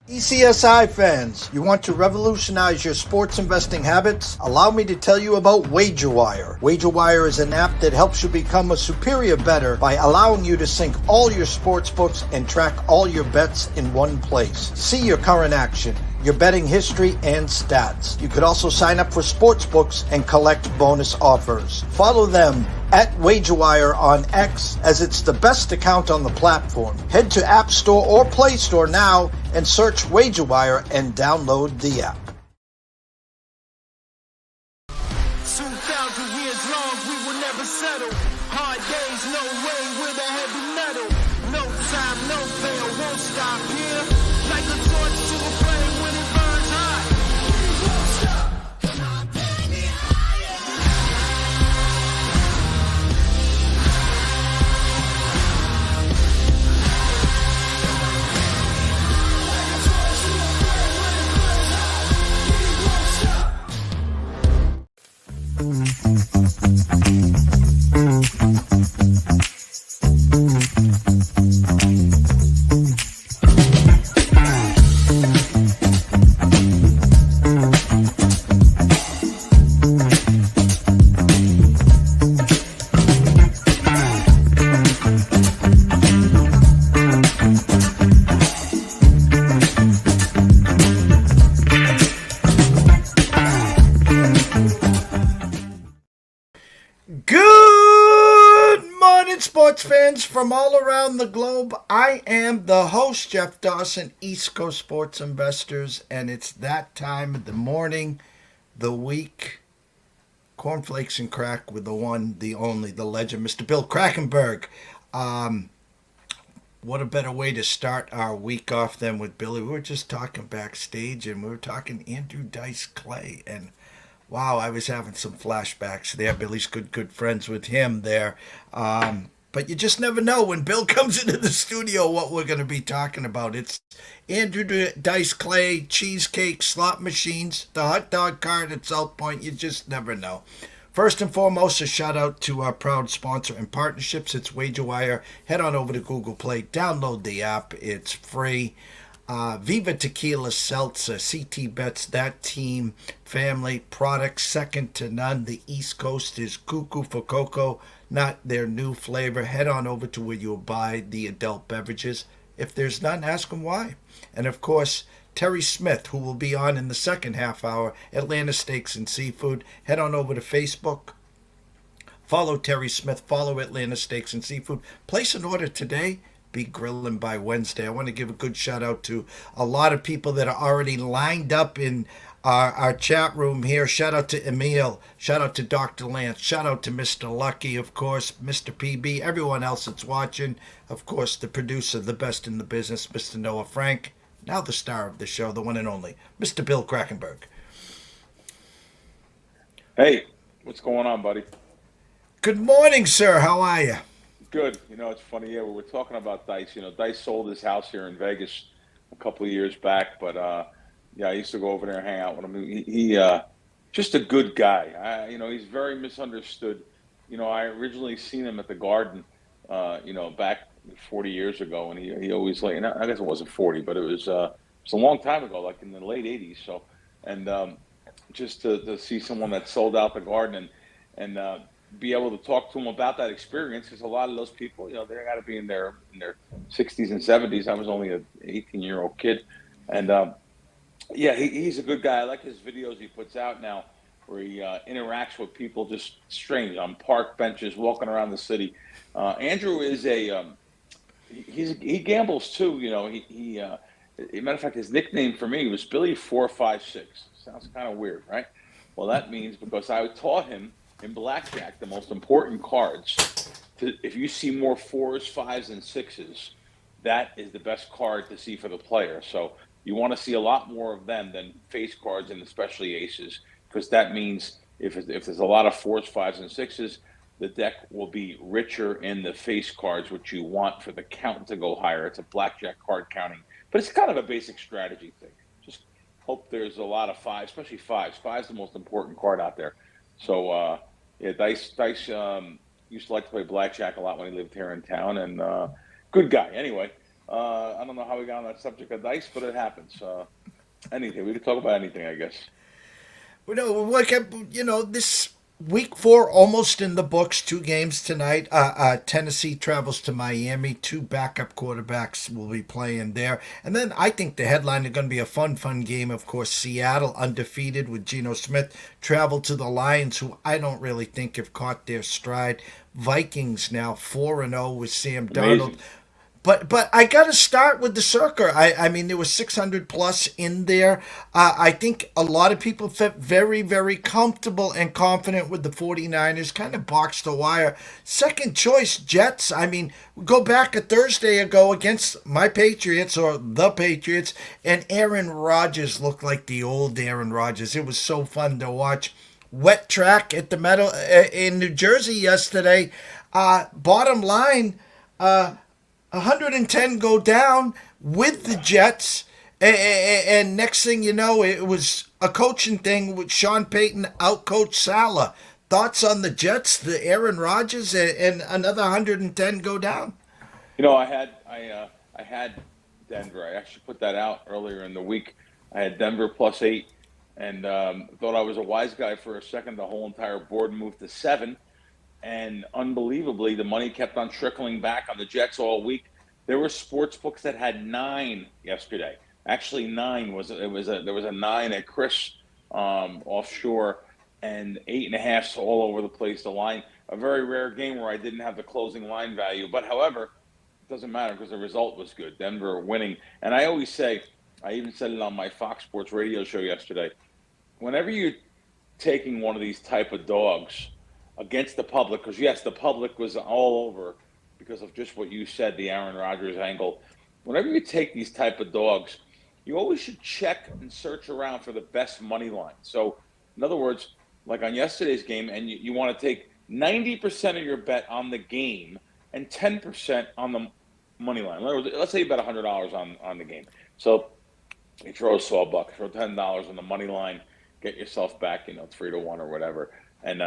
TPCSI fans, you want to revolutionize your sports investing habits? Allow me to tell you about WagerWire. WagerWire is an app that helps you become a superior bettor by allowing you to sync all your sports books and track all your bets in one place. See your current action, your betting history, and stats. You could also sign up for sportsbooks and collect bonus offers. Follow them at WagerWire on X, as it's the best account on the platform. Head to App Store or Play Store now and search WagerWire and download the app. 2,000 years long, we will never settle. Hard days, no way, with a heavy metal. No time, no fail, won't stop here. Like a torch to a flame when it burns hot. We won't stop, come on, take me higher. Like a torch to a flame when it burns hot. We won't stop. Good morning, sports fans from all around the globe. I am the host, Jeff Dawson, East Coast Sports Investors, and it's that time of the morning, the week. Korn Flakes and Crack with the one, the only, the legend, Mr. Bill Krackomberger. What a better way to start our week off than with Billy. We were just talking backstage, and we were talking Andrew Dice Clay, and wow, I was having some flashbacks there. Billy's good friends with him there. But you just never know when Bill comes into the studio what we're going to be talking about. It's Andrew Dice Clay, cheesecake, slot machines, the hot dog cart at South Point. You just never know. First and foremost, a shout out to our proud sponsor and partnerships. It's WagerWire. Head on over to Google Play. Download the app. It's free. Viva Tequila Seltzer, CT Bets, that team, family, products second to none. The East Coast is cuckoo for cocoa, not their new flavor. Head on over to where you'll buy the adult beverages. If there's none, ask them why. And of course, Terry Smith, who will be on in the second half hour, Atlanta Steaks and Seafood. Head on over to Facebook. Follow Terry Smith. Follow Atlanta Steaks and Seafood. Place an order today. Be grilling by Wednesday. I want to give a good shout out to a lot of people that are already lined up in our chat room here. Shout out to Emil. Shout out to Dr. Lance. Shout out to Mr. Lucky, of course, Mr. PB, everyone else that's watching. Of course, the producer, the best in the business, Mr. Noah Frank. Now the star of the show, the one and only, Mr. Bill Krackomberger. Hey, what's going on, buddy? Good morning, sir. How are you? Good. You know, it's funny. Yeah, we were talking about Dice. You know, Dice sold his house here in Vegas a couple of years back, but yeah, I used to go over there and hang out with him. He just a good guy. You know, he's very misunderstood. You know, I originally seen him at the Garden, you know, back 40 years ago, and he always like. And I guess it wasn't 40, but it was a long time ago, like in the late 80s. So, and just to see someone that sold out the Garden and be able to talk to them about that experience, because a lot of those people, you know, they got to be in their 60s and 70s. I was only an 18-year-old kid, and yeah, he's a good guy. I like his videos he puts out now, where he interacts with people just strange on park benches, walking around the city. Andrew is he gambles too. You know, matter of fact, his nickname for me was Billy 456. Sounds kind of weird, right? Well, that means because I taught him in blackjack, the most important cards, if you see more 4s, 5s, and 6s, that is the best card to see for the player. So you want to see a lot more of them than face cards and especially aces, because that means if there's a lot of 4s, 5s, and 6s, the deck will be richer in the face cards, which you want for the count to go higher. It's a blackjack card counting, but it's kind of a basic strategy thing. Just hope there's a lot of 5s, especially 5s. 5's the most important card out there. So, yeah, Dice used to like to play blackjack a lot when he lived here in town, and good guy. Anyway, I don't know how we got on that subject of dice, but it happens. Anything. We can talk about anything, I guess. This week 4 almost in the books. 2 games tonight. Tennessee travels to Miami. 2 backup quarterbacks will be playing there. And then I think the headline is going to be a fun game. Of course, Seattle undefeated with Geno Smith travel to the Lions, who I don't really think have caught their stride. Vikings now 4-0 with Sam Darnold. Amazing. But I got to start with the CIRCA. I mean, there was 600 plus in there. I think a lot of people felt very, very comfortable and confident with the 49ers, kind of boxed the wire. Second choice, Jets. I mean, go back a Thursday ago against my Patriots or the Patriots, and Aaron Rodgers looked like the old Aaron Rodgers. It was so fun to watch. Wet track at the Meadow in New Jersey yesterday. Bottom line, 110 go down with the Jets, and next thing you know, it was a coaching thing with Sean Payton outcoached Salah. Thoughts on the Jets, the Aaron Rodgers, and another 110 go down? I had Denver. I actually put that out earlier in the week. I had Denver +8, and thought I was a wise guy for a second. The whole entire board moved to 7. And unbelievably, the money kept on trickling back on the Jets all week. There were sports books that had 9 yesterday. Actually, 9 there was a 9 at Chris Offshore, and 8.5 all over the place. The line, a very rare game where I didn't have the closing line value. But however, it doesn't matter because the result was good. Denver winning, and I always say, I even said it on my Fox Sports radio show yesterday. Whenever you're taking one of these type of dogs against the public, because yes, the public was all over because of just what you said, the Aaron Rodgers angle. Whenever you take these type of dogs, you always should check and search around for the best money line. So, in other words, like on yesterday's game, and you want to take 90% of your bet on the game and 10% on the money line. In other words, let's say you bet $100 on the game. So you throw a sawbuck, throw $10 on the money line, get yourself back, 3-1 or whatever. And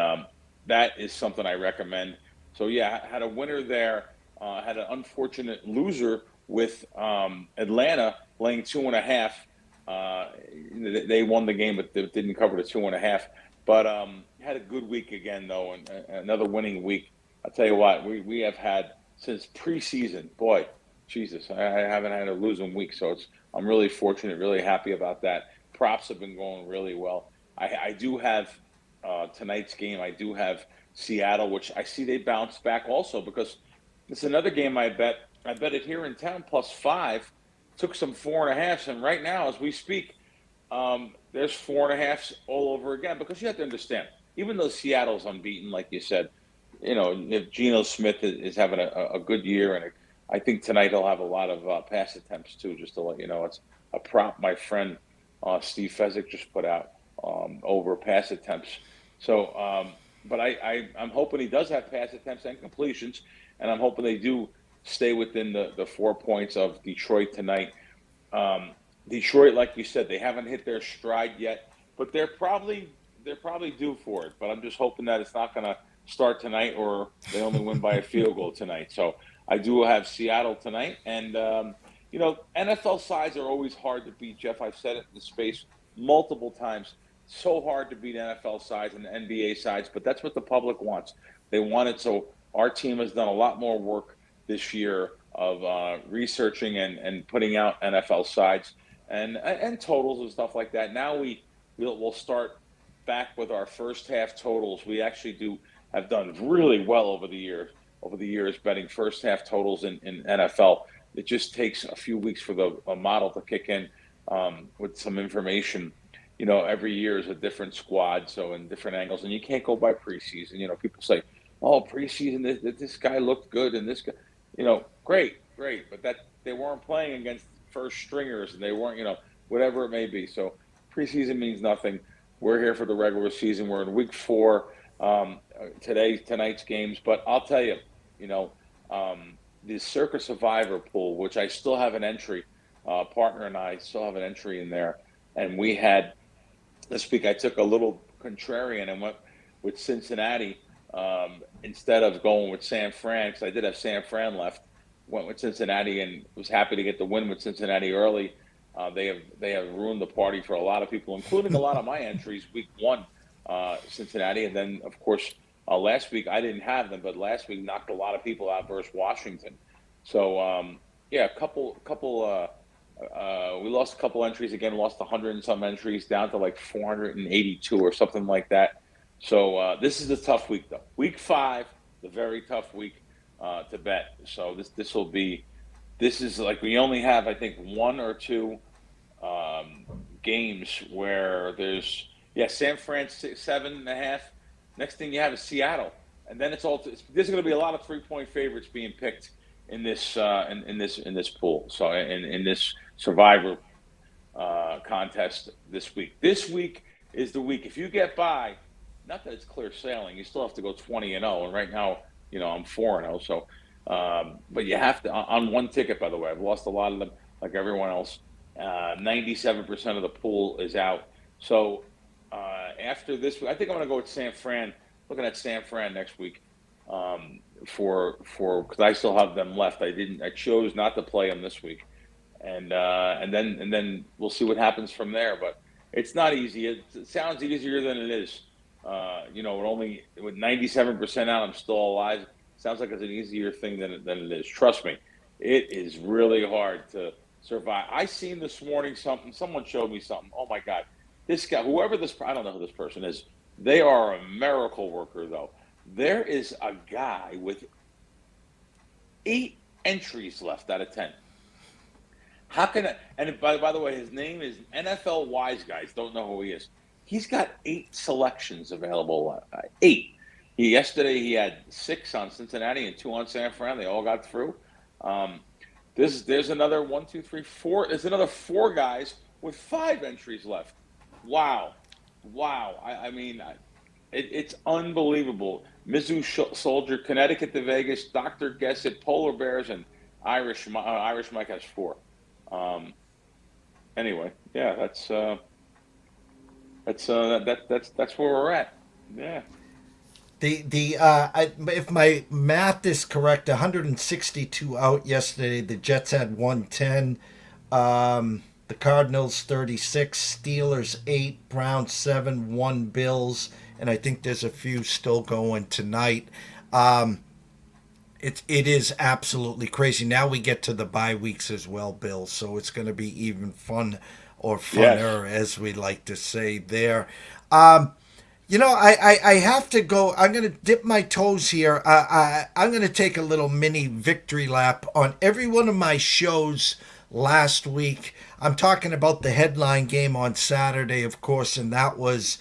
that is something I recommend. So yeah, I had a winner there. Had an unfortunate loser with Atlanta laying 2.5. They won the game, but they didn't cover the 2.5. But had a good week again, though, and another winning week. I'll tell you what, we have had since preseason. Boy, Jesus, I haven't had a losing week, so I'm really fortunate, really happy about that. Props have been going really well. I do have tonight's game. I do have Seattle, which I see they bounce back also, because it's another game I bet. I bet it here in town +5. Took some 4.5s, and right now, as we speak, there's 4.5s all over again. Because you have to understand, even though Seattle's unbeaten, like you said, if Geno Smith is having a good year, and I think tonight he'll have a lot of pass attempts too. Just to let you know, it's a prop my friend Steve Fezzik just put out over pass attempts. So, but I'm hoping he does have pass attempts and completions, and I'm hoping they do stay within the 4 points of Detroit tonight. Detroit, like you said, they haven't hit their stride yet, but they're probably due for it. But I'm just hoping that it's not going to start tonight, or they only win by a field goal tonight. So I do have Seattle tonight, and NFL sides are always hard to beat. Jeff, I've said it in the space multiple times. So hard to beat NFL sides and NBA sides, but that's what the public wants. They want it. So our team has done a lot more work this year of researching and putting out NFL sides and totals and stuff like that. Now we'll start back with our first half totals. We actually have done really well over the years betting first half totals in NFL. It just takes a few weeks for the model to kick in with some information. Every year is a different squad, so in different angles, and you can't go by preseason. People say, "Oh, preseason, this guy looked good," and this guy, great, but that they weren't playing against first stringers, and they weren't, whatever it may be. So preseason means nothing. We're here for the regular season. We're in week 4. Tonight's games, but I'll tell you, the CIRCA Survivor pool, which I still have an entry, partner and I still have an entry in there, and we had. This week I took a little contrarian and went with Cincinnati instead of going with San Fran, because I did have San Fran left. went with Cincinnati and was happy to get the win with Cincinnati early. They have ruined the party for a lot of people, including a lot of my entries. Week 1, Cincinnati, and then of course last week I didn't have them, but last week knocked a lot of people out versus Washington. So yeah, a couple. We lost a couple entries again. Lost 100 and some entries down to like 482 or something like that. So this is a tough week though. Week 5, the very tough week to bet. So this is like we only have I think 1 or 2 games where there's San Fran 7.5. Next thing you have is Seattle, and then there's going to be a lot of 3-point favorites being picked in this in this pool. So in this Survivor contest this week. This week is the week. If you get by, not that it's clear sailing, you still have to go 20-0, and right now I'm 4-0. So, but you have to on one ticket. By the way, I've lost a lot of them, like everyone else. 97% of the pool is out. So after this, I think I'm going to go with San Fran. Looking at San Fran next week for because I still have them left. I chose not to play them this week, and then we'll see what happens from there. But it's not easy. It sounds easier than it is. Only with 97% out, I'm still alive. Sounds like it's an easier thing than it is. Trust me, it is really hard to survive. I seen this morning something. Someone showed me something. Oh my God, this guy, I don't know who this person is. They are a miracle worker, though. There is a guy with 8 entries left out of 10. How can I? And by the way, his name is NFL Wise Guys. Don't know who he is. He's got 8 selections available. 8. Yesterday he had 6 on Cincinnati and 2 on San Fran. They all got through. There's another 1, 2, 3, 4. There's another 4 guys with 5 entries left. Wow. I mean, it's unbelievable. Mizzou Soldier, Connecticut to Vegas, Dr. Guessett, Polar Bears, and Irish Mike has 4. Anyway, yeah, that's where we're at. Yeah. If my math is correct, 162 out yesterday. The Jets had 110. The Cardinals 36, Steelers 8, Browns 7, 1 Bills, and I think there's a few still going tonight. It is absolutely crazy. Now we get to the bye weeks as well, Bill, so it's going to be even fun or funner, yes, as we like to say there. I have to go. I'm going to dip my toes here. I'm going to take a little mini victory lap on every one of my shows last week. I'm talking about the headline game on Saturday, of course, and that was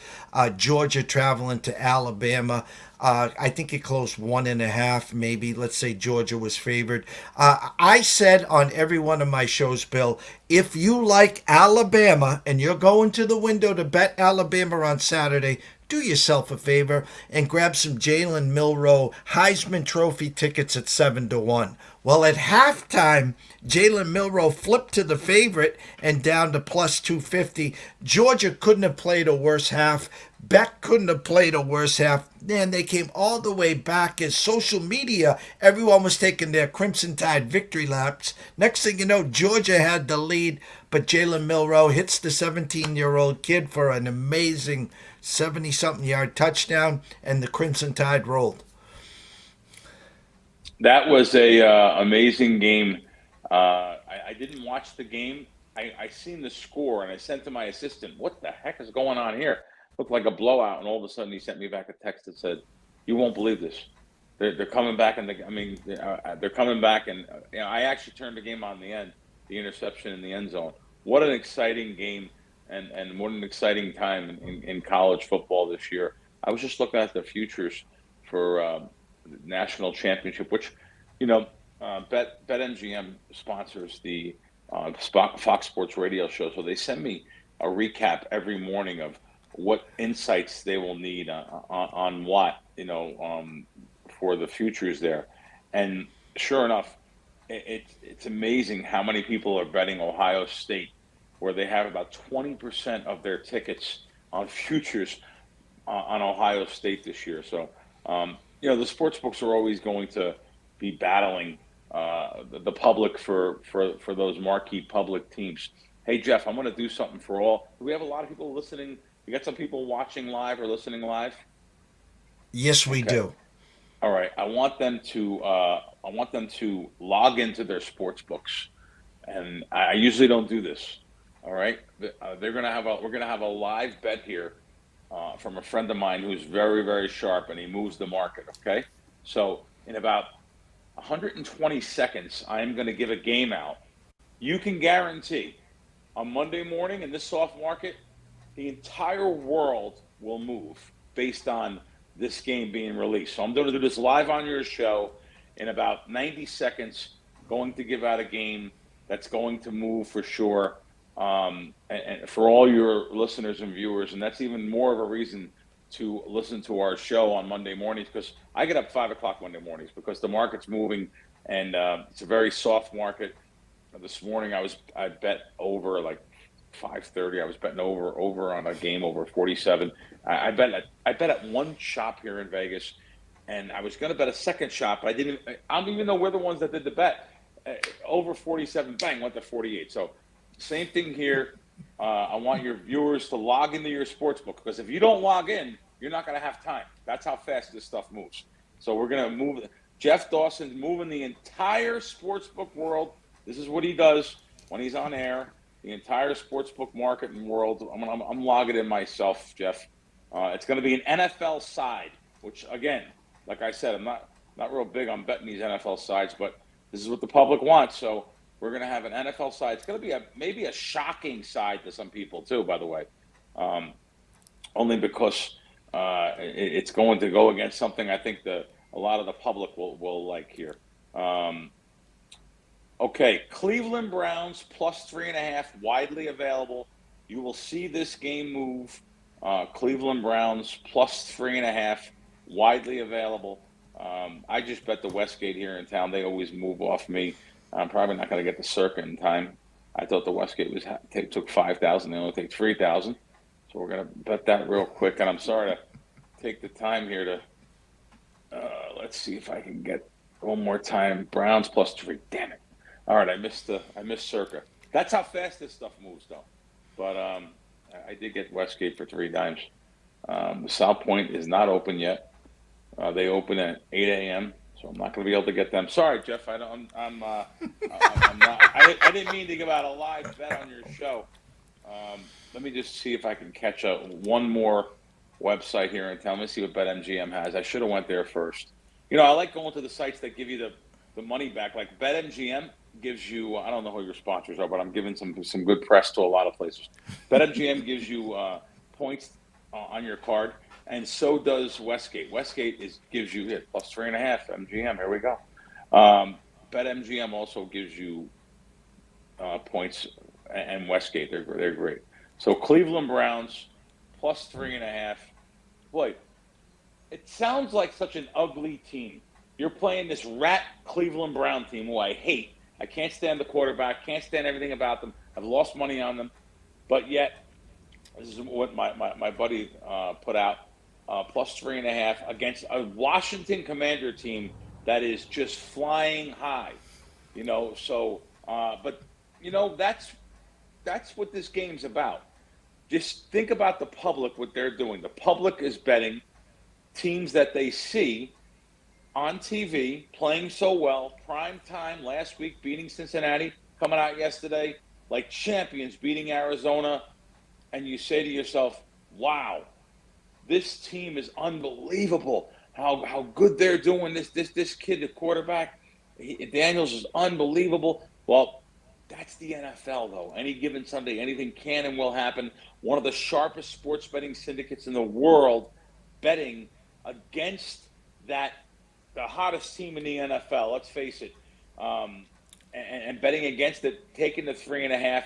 Georgia traveling to Alabama. I think it closed 1.5, maybe. Let's say Georgia was favored. I said on every one of my shows, Bill, if you like Alabama and you're going to the window to bet Alabama on Saturday, do yourself a favor and grab some Jalen Milroe Heisman Trophy tickets at 7-1. Well, at halftime, Jalen Milroe flipped to the favorite and down to plus 250. Georgia couldn't have played a worse half. Beck couldn't have played a worse half. And they came all the way back as social media, everyone was taking their Crimson Tide victory laps. Next thing you know, Georgia had the lead, but Jalen Milroe hits the 17-year-old kid for an amazing 70-something yard touchdown, and the Crimson Tide rolled. That was a amazing game. I didn't watch the game. I seen the score, and I sent to my assistant, what the heck is going on here? Looked like a blowout, and all of a sudden he sent me back a text that said, you won't believe this. They're coming back, and they're coming back, and I actually turned the game on the end, the interception in the end zone. What an exciting game, and what an exciting time in college football this year. I was just looking at the futures for national championship, which, BetMGM sponsors the Fox Sports radio show. So they send me a recap every morning of what insights they will need on what, for the futures there. And sure enough, it's amazing how many people are betting Ohio State, where they have about 20% of their tickets on futures on Ohio State this year. So, the sports books are always going to be battling the public for those marquee public teams. Hey, Jeff, I'm going to do something for all. Do we have a lot of people listening? We got some people watching live or listening live? Yes, we Okay. do. All right. I want them to log into their sports books, and I usually don't do this. All right. We're gonna have a live bet here from a friend of mine who's very, very sharp, and he moves the market. Okay. So in about 120 seconds, I am going to give a game out. You can guarantee on Monday morning in this soft market, the entire world will move based on this game being released. So I'm going to do this live on your show in about 90 seconds, going to give out a game that's going to move for sure. And for all your listeners and viewers, and that's even more of a reason to listen to our show on Monday mornings, because I get up 5 o'clock Monday mornings because the market's moving, and it's a very soft market. This morning I bet over like 5:30. I was betting over on a game over 47. I bet at one shop here in Vegas, and I was going to bet a second shop, but I don't even know we're the ones that did the bet. Over 47, bang, went to 48. So same thing here. I want your viewers to log into your sports book, because if you don't log in, you're not going to have time. That's how fast this stuff moves. So we're going to move. Jeff Dawson's moving the entire sportsbook world. This is what he does when he's on air. The entire sportsbook market and world. I'm logging in myself, Jeff. It's going to be an NFL side, which again, like I said, I'm not real big on betting these NFL sides, but this is what the public wants. So we're going to have an NFL side. It's going to be maybe a shocking side to some people too, by the way, only because it's going to go against something I think a lot of the public will like here. Okay, Cleveland Browns plus 3.5, widely available. You will see this game move. Cleveland Browns plus 3.5, widely available. I just bet the Westgate here in town. They always move off me. I'm probably not going to get the CIRCA in time. I thought the Westgate took 5,000. They only take 3,000. So we're going to bet that real quick. And I'm sorry to take the time here to let's see if I can get one more time. Browns plus 3. Damn it. All right, I missed CIRCA. That's how fast this stuff moves, though. But I did get Westgate for 3 dimes. The South Point is not open yet. They open at 8 a.m., so I'm not going to be able to get them. Sorry, Jeff. I'm not. I didn't mean to give out a live bet on your show. Let me just see if I can catch one more website here and tell me, see what BetMGM has. I should have went there first. You know, I like going to the sites that give you the money back. Like BetMGM gives you, I don't know who your sponsors are, but I'm giving some good press to a lot of places. BetMGM gives you points on your card, and so does Westgate. Westgate gives you plus 3.5 MGM. Here we go. BetMGM also gives you points, and Westgate. They're great. So Cleveland Browns plus 3.5. Boy, it sounds like such an ugly team. You're playing this rat Cleveland Brown team who I hate. I can't stand the quarterback, can't stand everything about them. I've lost money on them. But yet, this is what my buddy put out, plus 3.5 against a Washington Commander team that is just flying high. You know, so, but, you know, that's what this game's about. Just think about the public, what they're doing. The public is betting teams that they see on TV playing so well, prime time last week, beating Cincinnati, coming out yesterday like champions, beating Arizona, and you say to yourself, wow, this team is unbelievable. How good they're doing. This kid, the quarterback, Daniels, is unbelievable. Well, that's the NFL, though. Any given Sunday, anything can and will happen. One of the sharpest sports betting syndicates in the world betting against the hottest team in the NFL, let's face it, and betting against it, taking the 3.5,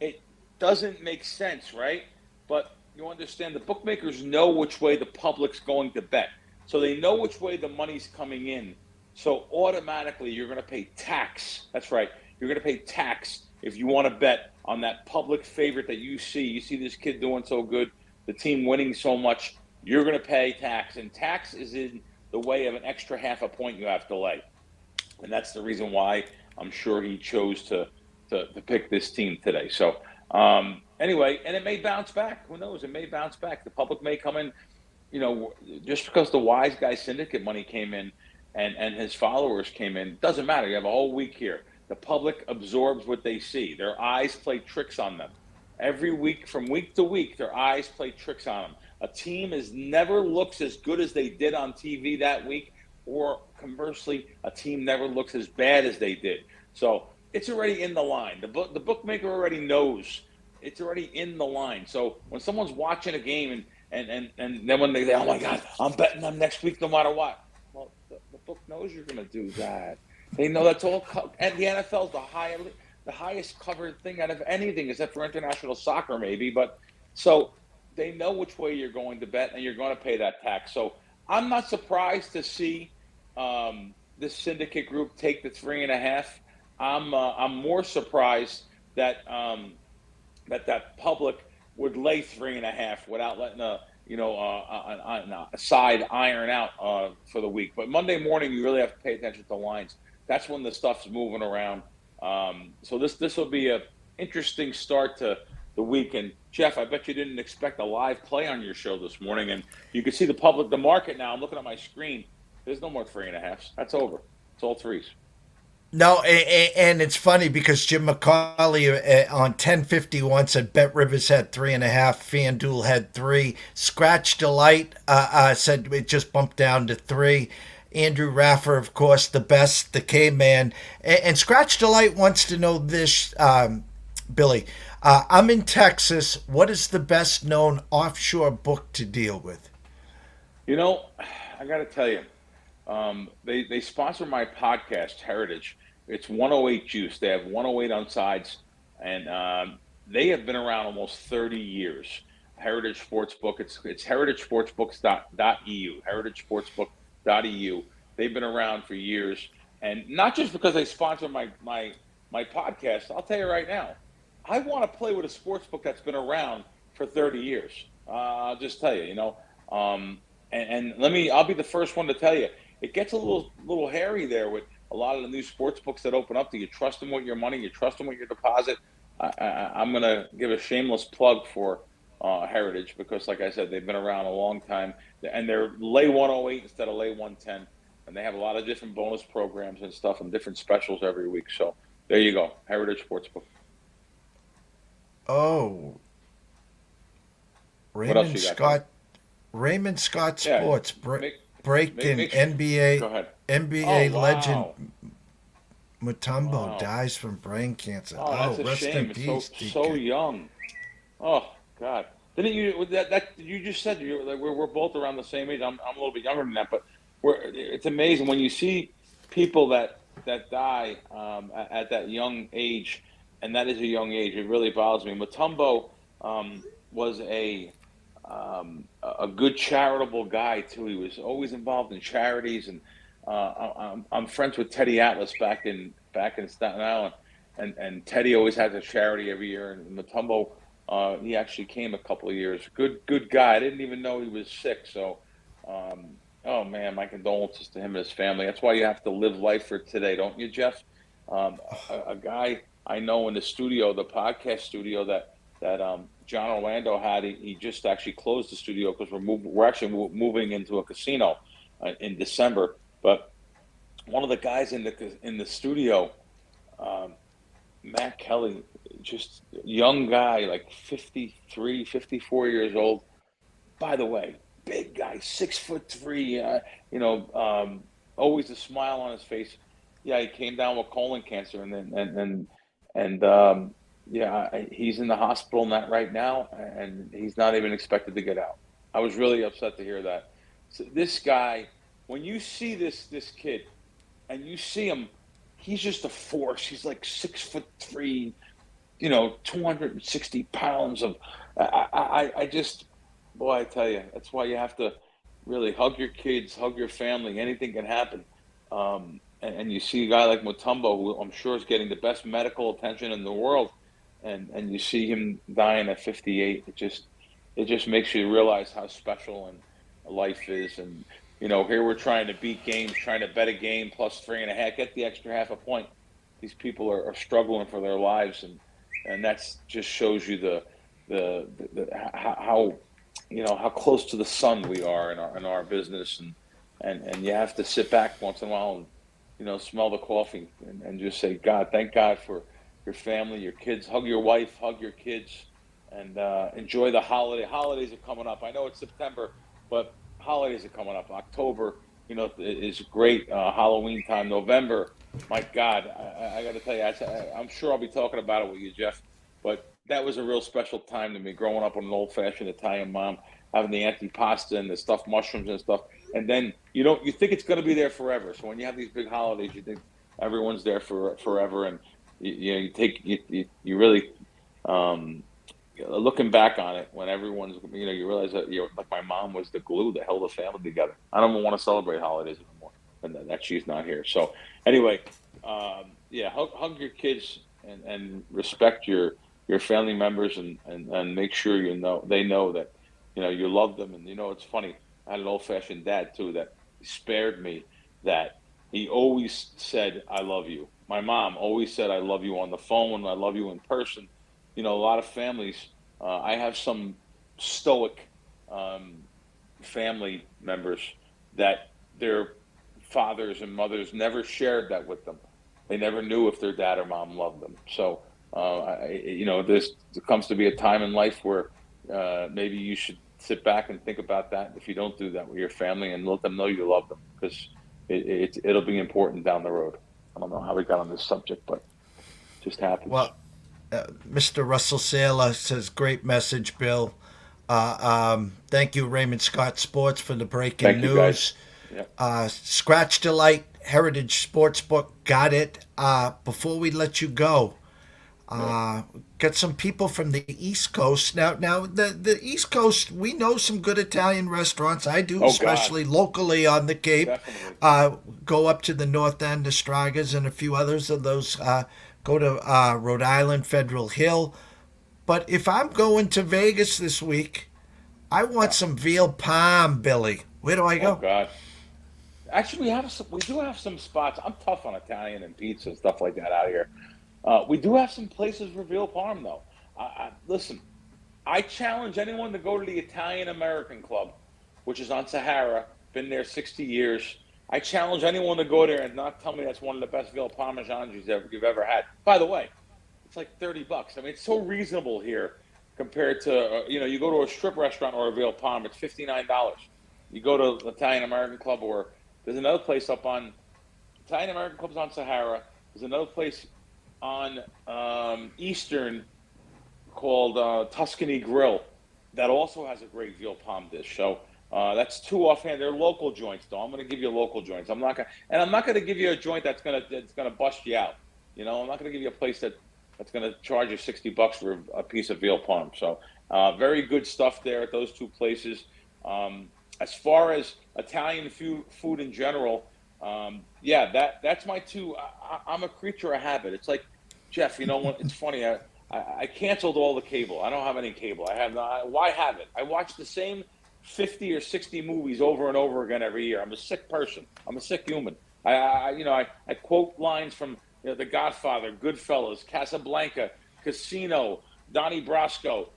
it doesn't make sense, right? But you understand the bookmakers know which way the public's going to bet. So they know which way the money's coming in. So automatically you're going to pay tax. That's right. You're going to pay tax if you want to bet on that public favorite that you see. You see this kid doing so good, the team winning so much, you're going to pay tax. And tax is in the way of an extra half a point you have to lay. and that's the reason why I'm sure he chose to pick this team today. So anyway, and it may bounce back. Who knows? It may bounce back. The public may come in. Just because the wise guy syndicate money came in and his followers came in, doesn't matter. You have a whole week here. The public absorbs what they see. Their eyes play tricks on them. Every week, from week to week, their eyes play tricks on them. A team never looks as good as they did on TV that week, or conversely, a team never looks as bad as they did. So it's already in the line. The bookmaker already knows. It's already in the line. So when someone's watching a game and then when they say, oh my God, I'm betting them next week no matter what. Well, the book knows you're going to do that. They know that's all. And the NFL is the highest covered thing out of anything, except for international soccer, maybe. But so they know which way you're going to bet, and you're going to pay that tax. So I'm not surprised to see this syndicate group take the 3.5. I'm more surprised that that public would lay 3.5 without letting a side iron out for the week. But Monday morning, you really have to pay attention to lines. That's when the stuff's moving around. So this will be a interesting start to the week. And Jeff, I bet you didn't expect a live play on your show this morning. And you can see the market now. I'm looking at my screen. There's no more 3.5s. That's over. It's all threes. No, and it's funny because Jim McCauley on 1051 said Bet Rivers had 3.5, FanDuel had 3. Scratch Delight said it just bumped down to 3. Andrew Raffer, of course, the best, the K-Man. And Scratch Delight wants to know this, Billy. I'm in Texas. What is the best known offshore book to deal with? I got to tell you, they sponsor my podcast, Heritage. It's 108 Juice. They have 108 on sides, and they have been around almost 30 years. Heritage Sportsbook. It's heritagesportsbooks.eu. heritagesportsbook.eu. They've been around for years, and not just because they sponsor my podcast. I'll tell you right now, I want to play with a sportsbook that's been around for 30 years. I'll just tell you, and I'll be the first one to tell you, it gets a little hairy there with a lot of the new sports books that open up. Do you trust them with your money? You trust them with your deposit? I'm going to give a shameless plug for Heritage because, like I said, they've been around a long time, and they're lay 108 instead of lay 110, and they have a lot of different bonus programs and stuff and different specials every week. So there you go, Heritage Sportsbook. Oh, Raymond Scott. Raymond Scott Sports breaking NBA. Go ahead. NBA legend Mutombo dies from brain cancer. That's a rest shame. in peace. So young. Oh God! Didn't you that you just said we're both around the same age? I'm a little bit younger than that, but it's amazing when you see people that die at that young age, and that is a young age. It really bothers me. Mutombo was a good charitable guy too. He was always involved in charities, and I'm friends with Teddy Atlas back in Staten Island, and Teddy always has a charity every year. And Mutombo, he actually came a couple of years. Good guy. I didn't even know he was sick. So, oh man, my condolences to him and his family. That's why you have to live life for today, don't you, Jeff? A guy I know in the studio, the podcast studio that John Orlando had, he just actually closed the studio because we're actually moving into a casino in December. But one of the guys in the studio, Matt Kelly, just young guy, like 53, 54 years old. By the way, big guy, 6'3", always a smile on his face. Yeah, he came down with colon cancer, and he's in the hospital right now, and he's not even expected to get out. I was really upset to hear that. So this guy, when you see this kid, and you see him, he's just a force. He's like 6'3", 260 pounds of. I tell you, that's why you have to really hug your kids, hug your family. Anything can happen. And you see a guy like Mutombo, who I'm sure is getting the best medical attention in the world, and you see him dying at 58. It just makes you realize how special and life is. And Here we're trying to beat games, trying to bet a game plus 3.5, get the extra half a point. These people are struggling for their lives, and that's just shows you how how close to the sun we are in our business, and you have to sit back once in a while and smell the coffee and just say, God, thank God for your family, your kids. Hug your wife, hug your kids, and enjoy the holiday. Holidays are coming up. I know it's September, but holidays are coming up. October, is great. Halloween time. November, my God, I got to tell you, I'm sure I'll be talking about it with you, Jeff. But that was a real special time to me, growing up with an old-fashioned Italian mom, having the antipasta and the stuffed mushrooms and stuff. And then you think it's going to be there forever. So when you have these big holidays, you think everyone's there for forever, and you really looking back on it, when everyone's you realize that like my mom was the glue that held the family together. I don't even want to celebrate holidays anymore, and that she's not here. So anyway, hug your kids and respect your family members, and make sure they know that you love them. And it's funny, I had an old-fashioned dad too that spared me, that he always said, I love you. My mom always said, I love you on the phone, I love you in person. A lot of families, I have some stoic family members that their fathers and mothers never shared that with them. They never knew if their dad or mom loved them. So, there comes to be a time in life where maybe you should sit back and think about that. If you don't do that with your family, and let them know you love them, because it'll be important down the road. I don't know how we got on this subject, but it just happens. Well, Mr. Russell Saylor says, great message, Bill. Thank you, Raymond Scott Sports, for the breaking news. Yep. Scratch Delight, Heritage Sportsbook, got it. Before we let you go, got some people from the East Coast. Now the East Coast, we know some good Italian restaurants. I do, especially locally on the Cape. Go up to the North End, Estragas, and a few others of those. Go to Rhode Island, Federal Hill. But if I'm going to Vegas this week, I want some veal palm, Billy. Where do I go? Oh, God. Actually, we do have some spots. I'm tough on Italian and pizza and stuff like that out here. We do have some places for veal parm, though. Listen, I challenge anyone to go to the Italian American Club, which is on Sahara. Been there 60 years. I challenge anyone to go there and not tell me that's one of the best veal parmesans you've ever had. By the way, it's like $30. I mean, it's so reasonable here compared to you go to a strip restaurant or a veal parm, it's $59. You go to the Italian American Club, or there's another place up on Italian American Club's on Sahara. There's another place on Eastern called Tuscany Grill that also has a great veal palm dish. So that's two offhand. They're local joints, though. I'm going to give you local joints. I'm not going to give you a joint that's going to bust you out. I'm not going to give you a place that's going to charge you $60 for a piece of veal palm. So very good stuff there at those two places. As far as Italian food in general, that's my two. I'm a creature of habit. It's like, Jeff, it's funny. I canceled all the cable. I don't have any cable. Why have it? I watch the same 50 or 60 movies over and over again every year. I'm a sick person. I'm a sick human. I quote lines from The Godfather, Goodfellas, Casablanca, Casino, Donnie Brasco.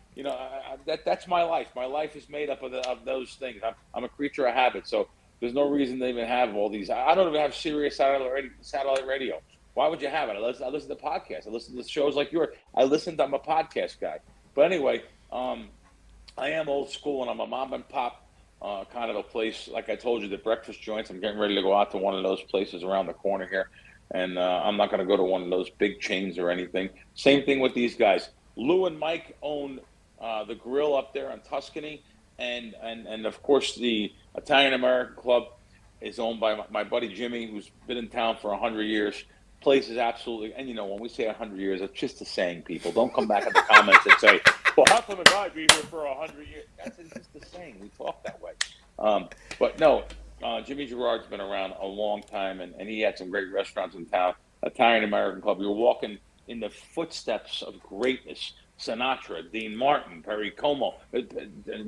That's my life. My life is made up of those things. I'm a creature of habit. So there's no reason to even have all these. I don't even have Sirius satellite radio. Why would you have it? I listen to podcasts. I listen to shows like yours. I'm a podcast guy. But anyway, I am old school, and I'm a mom and pop kind of a place. Like I told you, the breakfast joints. I'm getting ready to go out to one of those places around the corner here, and I'm not going to go to one of those big chains or anything. Same thing with these guys. Lou and Mike own the grill up there on Tuscany, and of course the Italian American Club is owned by my buddy Jimmy, who's been in town for 100 years. Place is absolutely, and when we say 100 years, it's just a saying. People don't come back in the comments and say, "Well, how come a guy be here for 100 years?" That's just a saying. We talk that way. But no, Jimmy Gerard's been around a long time, and he had some great restaurants in town. Italian American Club. You're walking in the footsteps of greatness. Sinatra, Dean Martin, Perry Como,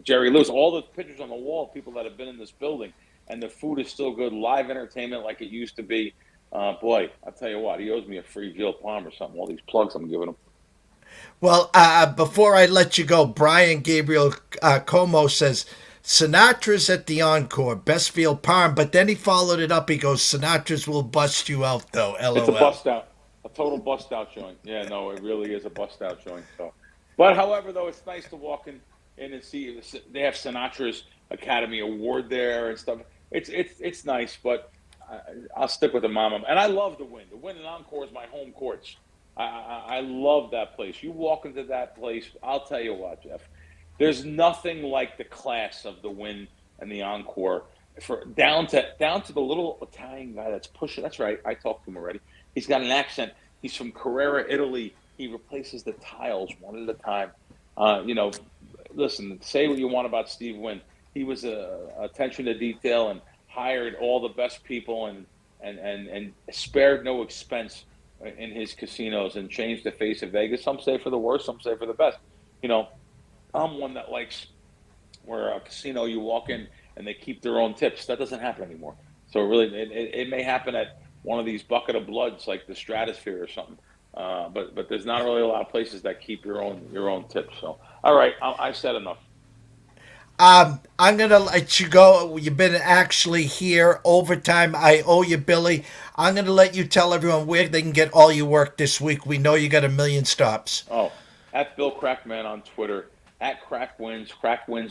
Jerry Lewis, all the pictures on the wall of people that have been in this building. and the food is still good. Live entertainment like it used to be. Boy, I'll tell you what, he owes me a free veal palm or something. All these plugs I'm giving him. Well, before I let you go, Brian Gabriel Como says, Sinatra's at the Encore, best field parm, but then he followed it up. He goes, Sinatra's will bust you out, though, LOL. It's a bust out, a total bust out joint. Yeah, no, it really is a bust out joint. So, but however, though, it's nice to walk in and see they have Sinatra's Academy Award there and stuff. It's nice, but I'll stick with the Mama. And I love the Wynn. The Wynn and Encore is my home courts. I love that place. You walk into that place, I'll tell you what, Jeff. There's nothing like the class of the Wynn and the Encore. For down to the little Italian guy that's pushing. That's right. I talked to him already. He's got an accent. He's from Carrara, Italy. He replaces the tiles one at a time. Listen. Say what you want about Steve Wynn. He was attention to detail and hired all the best people and spared no expense in his casinos and changed the face of Vegas. Some say for the worst, some say for the best. I'm one that likes where a casino you walk in and they keep their own tips. That doesn't happen anymore. So really, it may happen at one of these bucket of bloods like the Stratosphere or something. But there's not really a lot of places that keep your own tips. So all right, I've said enough. I'm going to let you go. You've been actually here overtime. I owe you, Billy. I'm going to let you tell everyone where they can get all your work this week. We know you got 1 million stops. Oh, at Bill Crackman on Twitter, at Crack Wins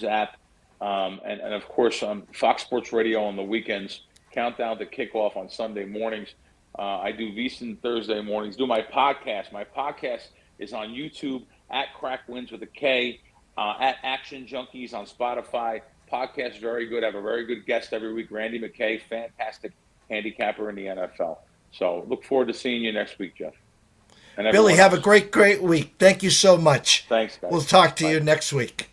app, and of course on Fox Sports Radio on the weekends, countdown to kickoff on Sunday mornings. I do VSiN Thursday mornings, do my podcast. My podcast is on YouTube, at Crack Wins with a K, at Action Junkies on Spotify. Podcast very good. I have a very good guest every week, Randy McKay, fantastic handicapper in the NFL. So look forward to seeing you next week, Jeff. And Billy, have a great week. Thank you so much. Thanks, guys. We'll talk to you next week.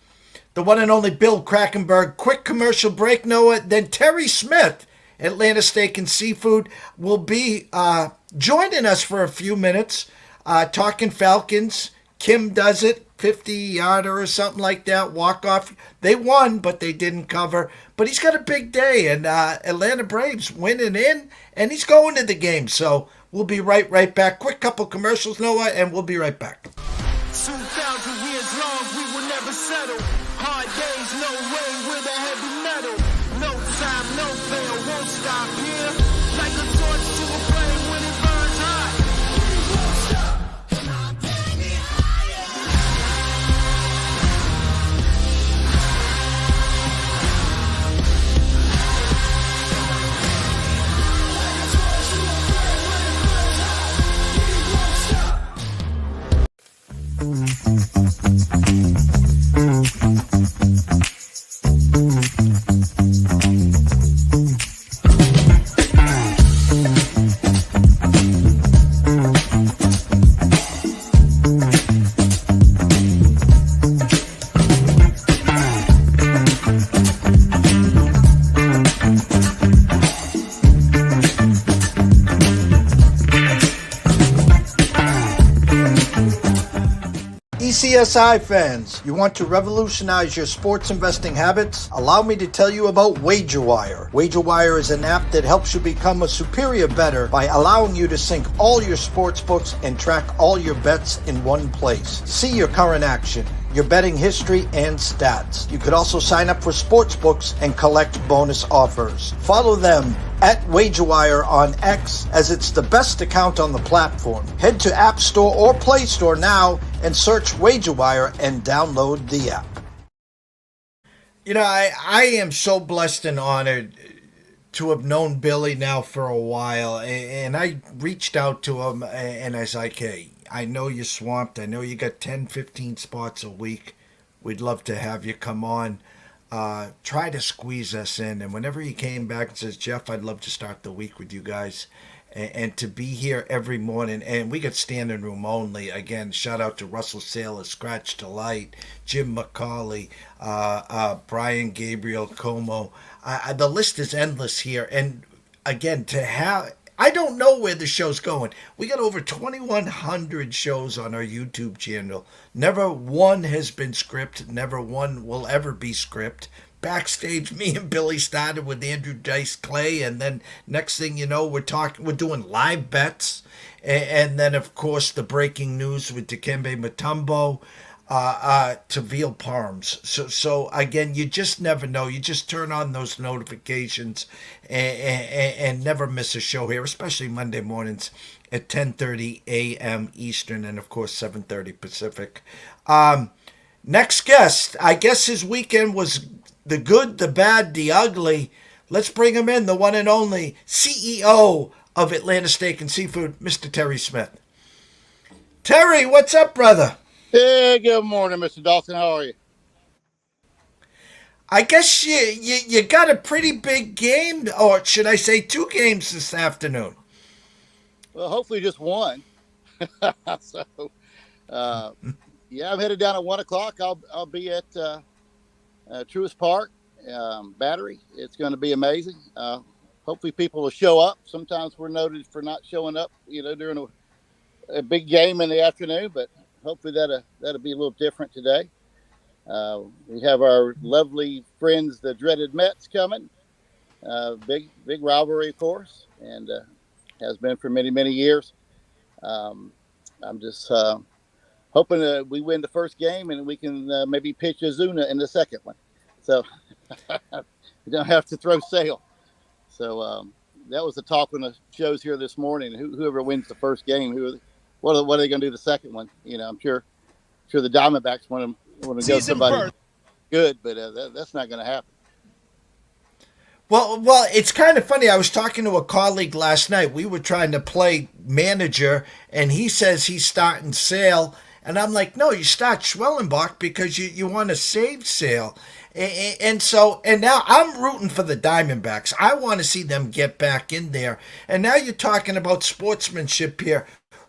The one and only Bill Krackomberger. Quick commercial break, Noah. Then Terry Smith, Atlanta Steak and Seafood, will be joining us for a few minutes, talking Falcons. Kim does it, 50-yarder or something like that, walk-off. They won, but they didn't cover. But he's got a big day, and Atlanta Braves winning in, and he's going to the game. So we'll be right back. Quick couple commercials, Noah, and we'll be right back. 2,000 years long, we will never settle. Hard days, no way, with a heavy metal. No time, no fail, won't stop here. Like a torch to a flame when it burns hot. We won't stop, come on, take me higher. Like a torch to a flame when it burns hot. We won't stop. CSI fans, you want to revolutionize your sports investing habits? Allow me to tell you about WagerWire. WagerWire is an app that helps you become a superior bettor by allowing you to sync all your sports books and track all your bets in one place. See your current action, your betting history, and stats. You could also sign up for sportsbooks and collect bonus offers. Follow them at WagerWire on X, as it's the best account on the platform. Head to App Store or Play Store now and search WagerWire and download the app. You know, I am so blessed and honored to have known Billy now for a while, and I reached out to him and I was like, hey, I know you're swamped. I know you got 10, 15 spots a week. We'd love to have you come on. Try to squeeze us in. And whenever he came back and says, Jeff, I'd love to start the week with you guys. And to be here every morning. And we got standing room only. Again, shout out to Russell Saylor, Scratch Delight, Jim McCauley, Brian Gabriel Como. The list is endless here. And again, to have... I don't know where the show's going. We got over 2,100 shows on our YouTube channel. Never one has been scripted. Never one will ever be scripted. backstage, me and Billy started with Andrew Dice Clay, and then next thing you know, we're doing live bets, and then of course the breaking news with Dikembe Mutombo to veal parms. So again, you just never know. You just turn on those notifications and never miss a show here, especially Monday mornings at 10:30 a.m. Eastern, and of course 7:30 Pacific. Next guest, I guess his weekend was the good, the bad, the ugly. Let's bring him in, the one and only CEO of Atlanta Steak and Seafood, Mr. Terry Smith. Terry, what's up, brother? Hey, good morning, Mr. Dawson. How are you? I guess you got a pretty big game, or should I say 2 games this afternoon? Well, hopefully just one. So, yeah, I'm headed down at 1 o'clock. I'll be at Truist Park Battery. It's going to be amazing. Hopefully people will show up. Sometimes we're noted for not showing up, during a big game in the afternoon, but hopefully that'll be a little different today. We have our lovely friends, the dreaded Mets, coming. Big rivalry, of course, and has been for many, many years. I'm just hoping that we win the first game and we can maybe pitch Azuna in the second one. So we don't have to throw sail. So that was the talk on the shows here this morning. Whoever wins the first game, what are they going to do the second one? I'm sure the Diamondbacks want to go somebody good, but that's not going to happen. Well, it's kind of funny. I was talking to a colleague last night. We were trying to play manager, and he says he's starting Sale. And I'm like, no, you start Schwellenbach because you want to save Sale. And now I'm rooting for the Diamondbacks. I want to see them get back in there. And now you're talking about sportsmanship here.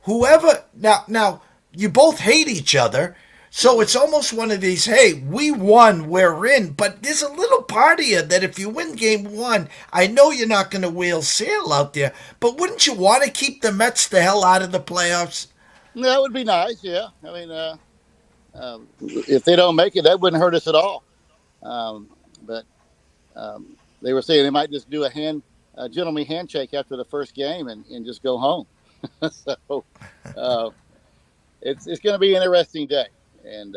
Now you both hate each other. So it's almost one of these, hey, we won, we're in. But there's a little part of you that if you win game 1, I know you're not going to wheel Sale out there, but wouldn't you want to keep the Mets the hell out of the playoffs? That would be nice, yeah. I mean, if they don't make it, that wouldn't hurt us at all. But they were saying they might just do a gentleman handshake after the first game and just go home. So it's going to be an interesting day. And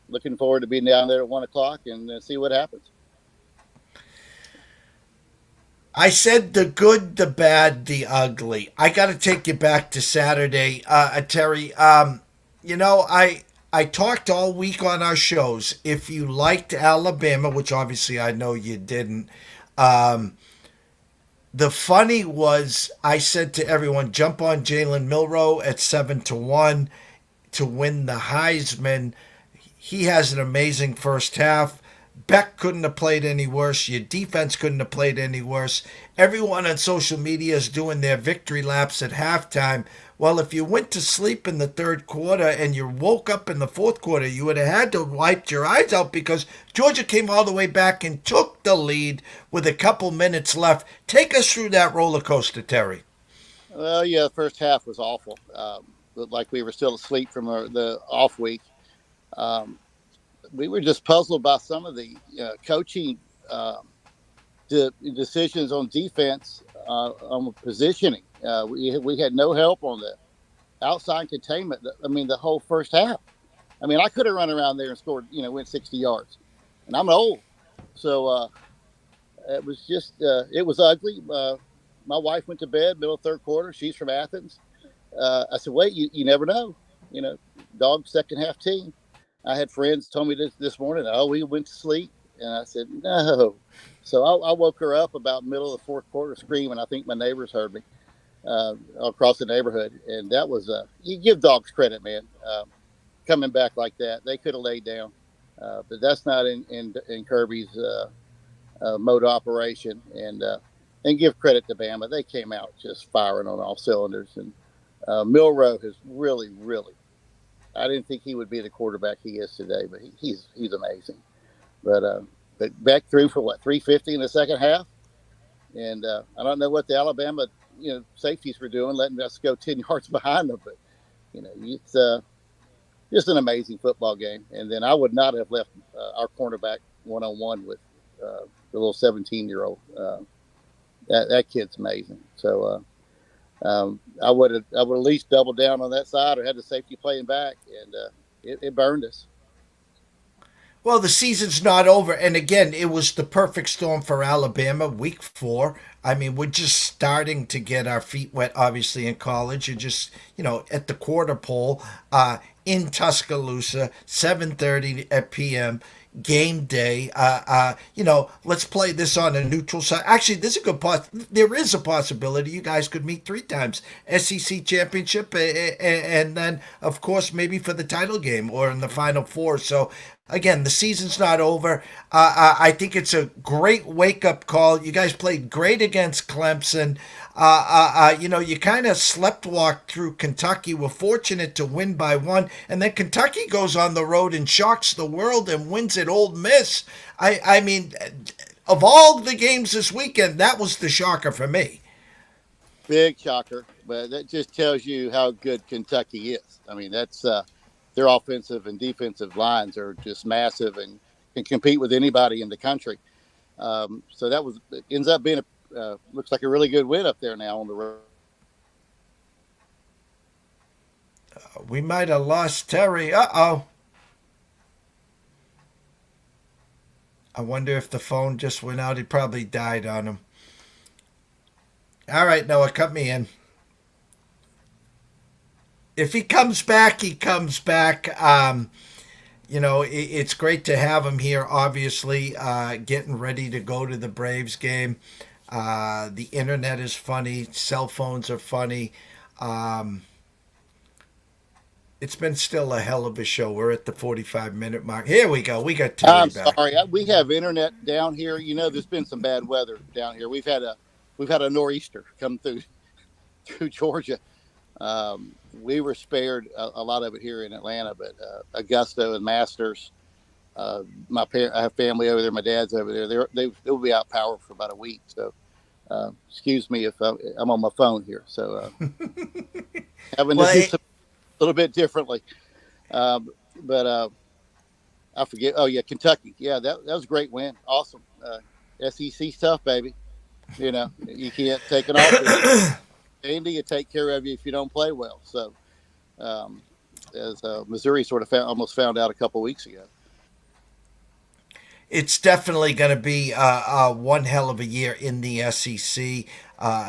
looking forward to being down there at 1 o'clock and see what happens. I said the good, the bad, the ugly. I got to take you back to Saturday, Terry. I talked all week on our shows. If you liked Alabama, which obviously I know you didn't, the funny was I said to everyone, jump on Jalen Milroe at 7-1 to win the Heisman. He has an amazing first half. Beck couldn't have played any worse. Your defense couldn't have played any worse. Everyone on social media is doing their victory laps at halftime. Well, if you went to sleep in the third quarter and you woke up in the fourth quarter, you would have had to wipe your eyes out because Georgia came all the way back and took the lead with a couple minutes left. Take us through that roller coaster, Terry. Well, yeah, the first half was awful. Looked like we were still asleep from the off week. We were just puzzled by some of the coaching decisions on defense, on positioning. We had no help on the outside containment. I mean, the whole first half. I mean, I could have run around there and scored, went 60 yards. And I'm old. So it was just, it was ugly. My wife went to bed middle of third quarter. She's from Athens. I said, wait, you never know. Dog second half team. I had friends told me this morning, we went to sleep. And I said, no. So I woke her up about middle of the fourth quarter screaming. I think my neighbors heard me across the neighborhood. And that was, you give dogs credit, man. Coming back like that, they could have laid down. But that's not in Kirby's mode of operation. And give credit to Bama. They came out just firing on all cylinders. And Milroe has really, I didn't think he would be the quarterback he is today, but he's amazing. But back through for 350 in the second half, and I don't know what the Alabama safeties were doing, letting us go 10 yards behind them. But it's just an amazing football game. And then I would not have left our cornerback one-on-one with the little 17-year-old. That kid's amazing. So I would at least doubled down on that side or had the safety playing back, and it burned us. Well, the season's not over. And again, it was the perfect storm for Alabama, week 4. I mean, we're just starting to get our feet wet, obviously, in college. You're just, at the quarter pole in Tuscaloosa, 7:30 p.m., game day. Let's play this on a neutral side. Actually, there is a possibility you guys could meet 3 times. SEC championship, and then, of course, maybe for the title game or in the Final Four. So, again, the season's not over. I think it's a great wake-up call. You guys played great against Clemson. You kind of sleptwalked through Kentucky. We're fortunate to win by 1. And then Kentucky goes on the road and shocks the world and wins at Ole Miss. I mean, of all the games this weekend, that was the shocker for me. Big shocker. But that just tells you how good Kentucky is. I mean, that's their offensive and defensive lines are just massive and can compete with anybody in the country. So it ends up being looks like a really good win up there now on the road. We might have lost Terry. Uh-oh. I wonder if the phone just went out. He probably died on him. All right, Noah, cut me in. If he comes back, he comes back. It's great to have him here, obviously, getting ready to go to the Braves game. The internet is funny. Cell phones are funny. It's been still a hell of a show. We're at the 45-minute mark. Here we go. We got Terry I'm back. sorry. We have internet down here. There's been some bad weather down here. We've had a nor'easter come through Georgia. We were spared a lot of it here in Atlanta, but Augusta and Masters, I have family over there. My dad's over there. They'll be out power for about a week. So, excuse me if I'm on my phone here. So, having to do a little bit differently. But I forget. Oh yeah, Kentucky. Yeah, that was a great win. Awesome. SEC stuff, baby. You can't take it off. Andy, you take care of you if you don't play well. So, as Missouri sort of almost found out a couple weeks ago. It's definitely going to be one hell of a year in the SEC.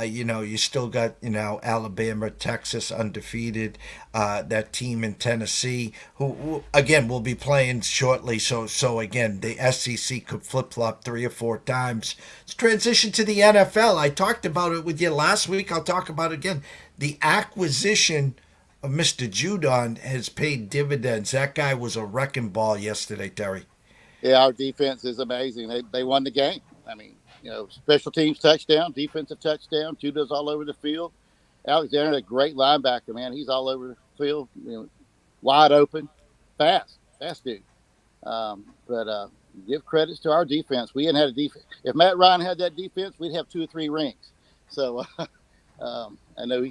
You still got, Alabama, Texas undefeated, that team in Tennessee, who again, will be playing shortly. So again, the SEC could flip-flop 3 or 4 times. Let's transition to the NFL. I talked about it with you last week. I'll talk about it again. The acquisition of Mr. Judon has paid dividends. That guy was a wrecking ball yesterday, Terry. Yeah, our defense is amazing. They won the game. I mean, special teams touchdown, defensive touchdown. Judo's all over the field. Alexander, a great linebacker, man. He's all over the field, wide open, fast dude. But give credits to our defense. We hadn't had a defense. If Matt Ryan had that defense, we'd have 2 or 3 rings. So I know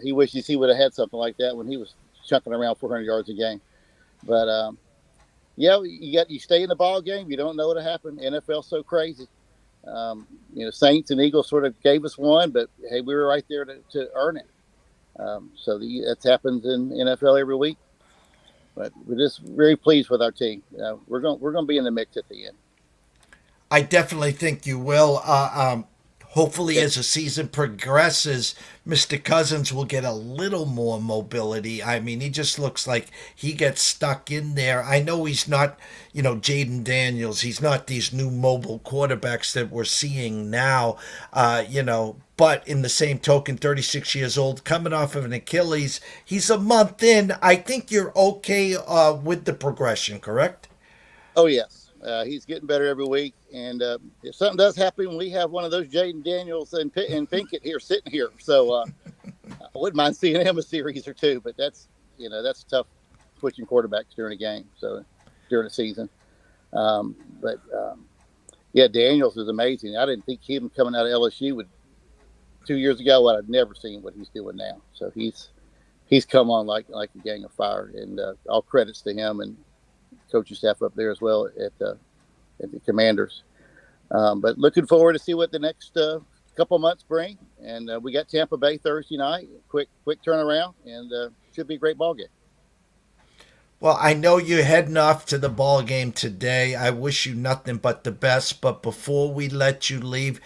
he wishes he would have had something like that when he was chucking around 400 yards a game. But yeah, you stay in the ball game. You don't know what'll happen. NFL's so crazy. Saints and Eagles sort of gave us one, but hey, we were right there to earn it. So that happens in NFL every week. But we're just very pleased with our team. We're going to be in the mix at the end. I definitely think you will. Hopefully, as the season progresses, Mr. Cousins will get a little more mobility. I mean, he just looks like he gets stuck in there. I know he's not, Jaden Daniels. He's not these new mobile quarterbacks that we're seeing now, But in the same token, 36 years old, coming off of an Achilles, he's a month in. I think you're okay with the progression, correct? Oh, yes. He's getting better every week. And if something does happen, we have one of those Jaden Daniels and Pinkett here sitting here. So I wouldn't mind seeing him a series or 2. But that's tough switching quarterbacks during a game, so during a season. Yeah, Daniels is amazing. I didn't think him coming out of LSU would 2 years ago. I'd never seen what he's doing now. So he's come on like a gang of fire. And all credits to him and coaching staff up there as well at the Commanders. But looking forward to see what the next couple months bring. And we got Tampa Bay Thursday night. Quick turnaround, and should be a great ball game. Well, I know you're heading off to the ball game today. I wish you nothing but the best. But before we let you leave,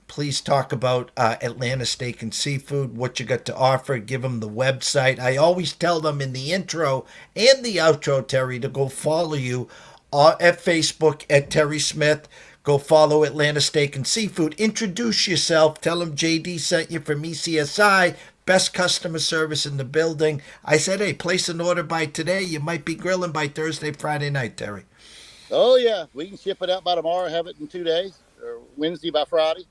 please talk about Atlanta Steak and Seafood, what you got to offer. Give them the website. I always tell them in the intro and the outro, Terry, to go follow you at Facebook at Terry Smith. Go follow Atlanta Steak and Seafood. Introduce yourself. Tell them JD sent you from ECSI. Best customer service in the building. I said, hey, place an order by today. You might be grilling by Thursday, Friday night, Terry. Oh, yeah. We can ship it out by tomorrow, have it in 2 days, or Wednesday by Friday.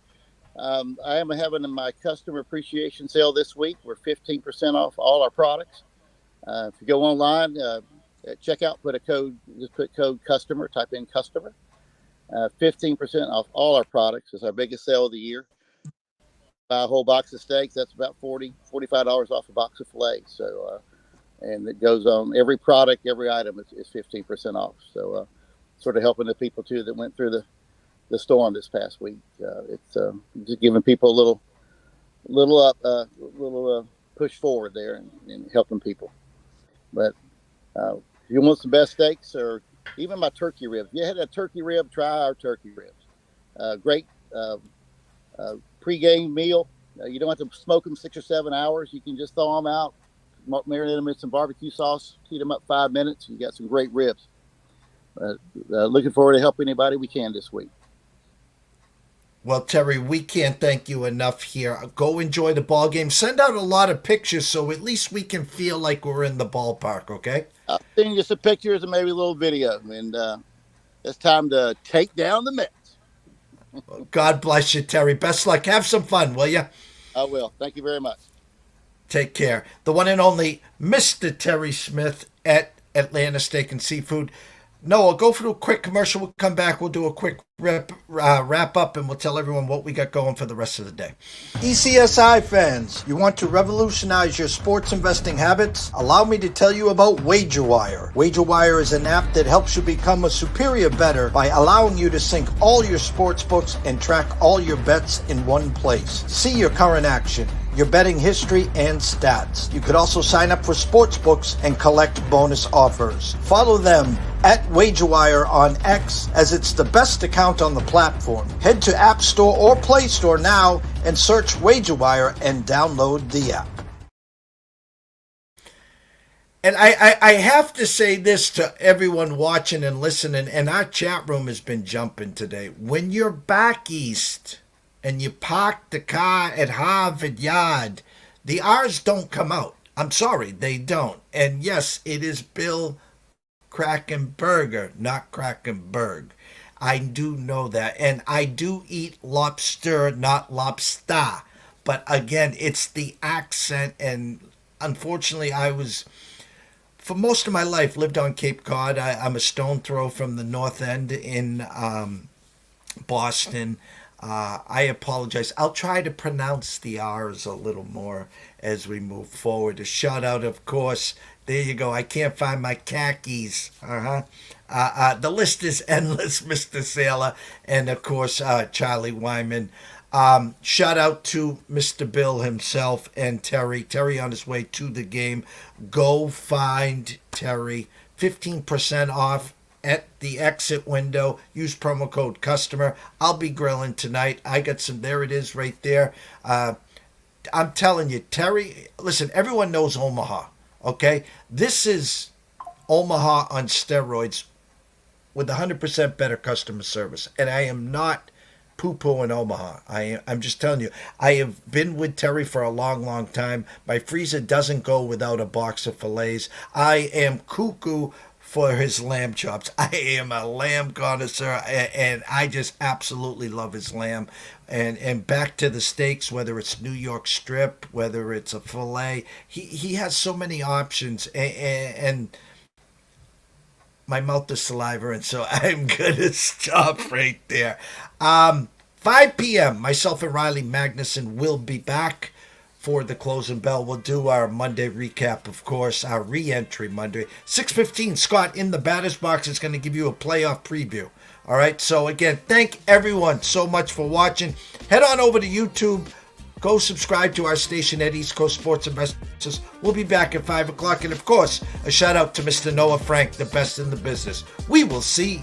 I am having my customer appreciation sale this week. We're 15% off all our products. If you go online, at checkout, just put code customer, type in customer. 15% off all our products is our biggest sale of the year. Buy a whole box of steaks, that's about $45 off a box of fillets. So, and it goes on every product, every item is 15% off. So, sort of helping the people too that went through the storm this past week. It's just giving people a little push forward there and helping people. But if you want some best steaks, or even my turkey ribs, if you had a turkey rib, try our turkey ribs. Great pre-game meal. You don't have to smoke them 6 or 7 hours. You can just thaw them out, marinate them in some barbecue sauce, heat them up 5 minutes. You got some great ribs. Looking forward to helping anybody we can this week. Well, Terry, we can't thank you enough here. Go enjoy the ball game. Send out a lot of pictures so at least we can feel like we're in the ballpark, okay? I'll send you some pictures and maybe a little video. And it's time to take down the Mets. Well, God bless you, Terry. Best luck. Have some fun, will you? I will. Thank you very much. Take care. The one and only Mr. Terry Smith at Atlanta Steak and Seafood. No, I'll go through a quick commercial. We'll come back. We'll do a quick wrap up, and we'll tell everyone what we got going for the rest of the day. ECSI fans, you want to revolutionize your sports investing habits? Allow me to tell you about WagerWire. WagerWire is an app that helps you become a superior bettor by allowing you to sync all your sports books and track all your bets in one place. See your current action, your betting history, and stats. You could also sign up for sportsbooks and collect bonus offers. Follow them at WagerWire on X, as it's the best account on the platform. Head to App Store or Play Store now and search WagerWire and download the app. And I have to say this to everyone watching and listening, and our chat room has been jumping today. When you're back east and you park the car at Harvard Yard, the R's don't come out. I'm sorry, they don't. And yes, it is Bill Krackomberger, not Krackomberg. I do know that. And I do eat lobster, not lobster. But again, it's the accent. And unfortunately, I was, for most of my life, lived on Cape Cod. I'm a stone throw from the North End in Boston. I apologize. I'll try to pronounce the R's a little more as we move forward. A shout out, of course. There you go. I can't find my khakis. The list is endless, Mr. Sailor. And, of course, Charlie Wyman. Shout out to Mr. Bill himself and Terry. Terry on his way to the game. Go find Terry. 15% off at the exit window. Use promo code customer. I'll be grilling tonight. I got some. There it is right there. I'm telling you, Terry, listen, everyone knows Omaha. Okay, this is Omaha on steroids with 100% better customer service. And I am not poo-pooing Omaha. I'm just telling you, I have been with Terry for a long, long time. My freezer doesn't go without a box of fillets. I am cuckoo for his lamb chops. I am a lamb connoisseur, and I just absolutely love his lamb. And back to the steaks, whether it's New York strip, whether it's a fillet, he has so many options, and my mouth is saliva, and so I'm gonna stop right there. 5 p.m. Myself and Riley Magnuson will be back for the closing bell. We'll do our Monday recap, of course, our re-entry Monday. 6:15, Scott in the batter's box is going to give you a playoff preview. All right. So again, thank everyone so much for watching. Head on over to YouTube. Go subscribe to our station at East Coast Sports Investors. We'll be back at 5 o'clock. And of course, a shout out to Mr. Noah Frank, the best in the business. We will see